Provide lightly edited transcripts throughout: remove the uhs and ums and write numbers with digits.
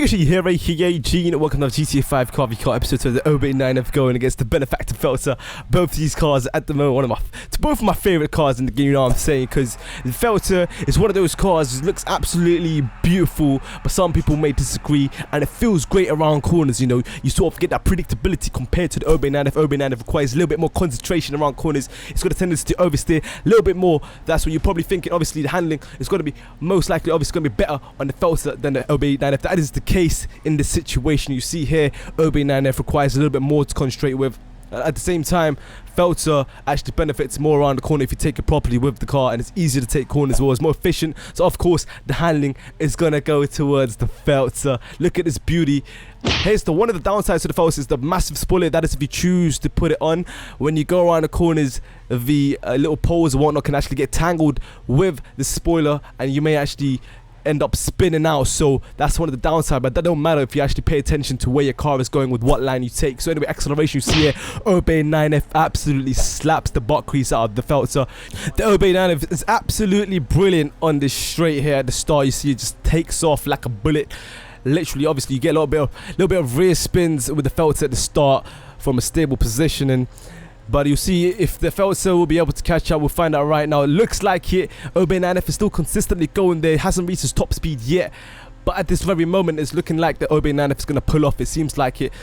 Picture here, aka Gene. Welcome to GTA 5 Car v Car episode of the OB9F going against the Benefactor Feltzer. Both these cars at the moment, both of my favorite cars in the game, you know what I'm saying? Because the Feltzer is one of those cars that looks absolutely beautiful, but some people may disagree, and it feels great around corners, you know. You sort of get that predictability compared to the OB9F. OB9F requires a little bit more concentration around corners. It's got a tendency to oversteer a little bit more. That's what you're probably thinking. Obviously, the handling is going to be most likely, obviously, going to be better on the Feltzer than the OB9F. That is the case in this situation. You see here, OB9F requires a little bit more to concentrate with. At the same time, Feltzer actually benefits more around the corner if you take it properly with the car, and it's easier to take corners as well. It's more efficient, so of course the handling is gonna go towards the Feltzer. Look at this beauty. Here's one of the downsides to the Feltzer is the massive spoiler. That is if you choose to put it on. When you go around the corners, the little poles and whatnot can actually get tangled with the spoiler, and you may actually end up spinning out. So that's one of the downsides, but that don't matter if you actually pay attention to where your car is going with what line you take. So anyway, acceleration, you see here, OB9F absolutely slaps the butt crease out of the Feltzer. The OB9F is absolutely brilliant on this straight here at the start. You see it just takes off like a bullet. Literally, obviously you get a little bit of rear spins with the Feltzer at the start from a stable positioning. But you'll see if the Feltzer will be able to catch up. We'll find out right now. It looks like it. OB9F is still consistently going there. It hasn't reached his top speed yet. But at this very moment, it's looking like the OB9F is going to pull off. It seems like it.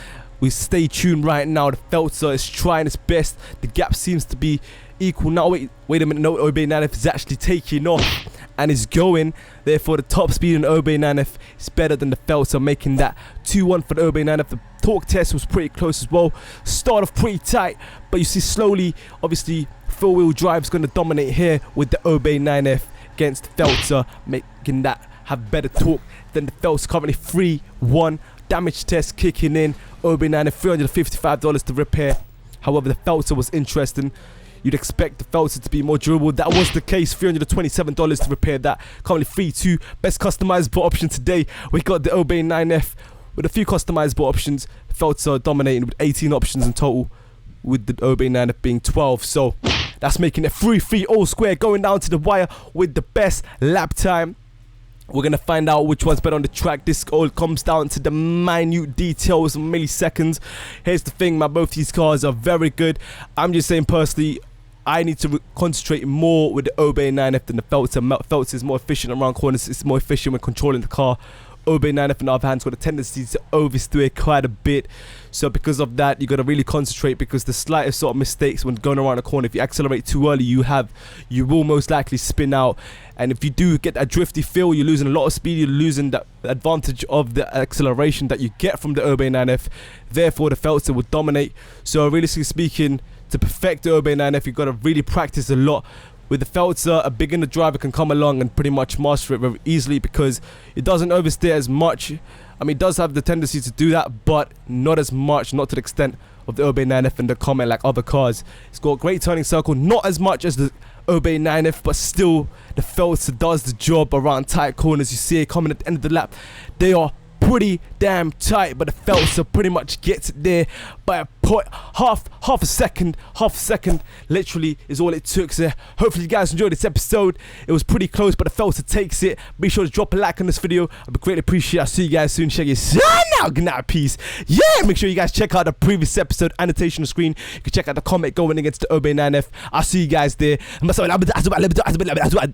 We stay tuned right now. The Feltzer is trying its best. The gap seems to be equal now. Wait a minute. No, OB9F is actually taking off and is going. Therefore, the top speed in OB9F is better than the Feltzer, making that 2-1 for the OB9F. The torque test was pretty close as well. Start off pretty tight, but you see slowly, obviously, four-wheel drive is going to dominate here with the OB9F against the Feltzer, making that have better torque than the Feltzer. Currently 3-1. Damage test kicking in. OB9F $355 to repair. However, the Feltzer was interesting. You'd expect the Feltzer to be more durable. That was the case. $327 to repair that. Currently 3-2. Best customizable option today. We got the OB9F with a few customizable options. Feltzer dominating with 18 options in total, with the OB9F being 12. So that's making it 3-3 all square, going down to the wire with the best lap time. We're going to find out which one's better on the track. This all comes down to the minute details, milliseconds. Here's the thing, both these cars are very good. I'm just saying personally, I need to concentrate more with the OB9F than the Feltzer. Feltzer is more efficient around corners. It's more efficient when controlling the car. OB9F on the other hand has got a tendency to oversteer quite a bit. So because of that, you got to really concentrate, because the slightest sort of mistakes when going around a corner, if you accelerate too early, you will most likely spin out. And if you do get that drifty feel, you're losing a lot of speed. You're losing that advantage of the acceleration that you get from the OB9F. Therefore, the Feltzer will dominate. So realistically speaking, to perfect the OB9F, you've got to really practice a lot. With the Feltzer, a beginner driver can come along and pretty much master it very easily, because it doesn't oversteer as much. I mean, it does have the tendency to do that, but not as much, not to the extent of the OB9F and the Comet like other cars. It's got a great turning circle, not as much as the OB9F, but still the Feltzer does the job around tight corners. You see it coming at the end of the lap. They are pretty damn tight, but the Feltzer pretty much gets it there by a point, half a second literally is all it took. So hopefully you guys enjoyed this episode. It was pretty close, but the Feltzer takes it. Be sure to drop a like on this video. I'd be greatly appreciated. I'll see you guys soon. Check your sign out. Good night, peace. Yeah, make sure you guys check out the previous episode annotation on the screen. You can check out the comment going against the OB9F. I'll see you guys there.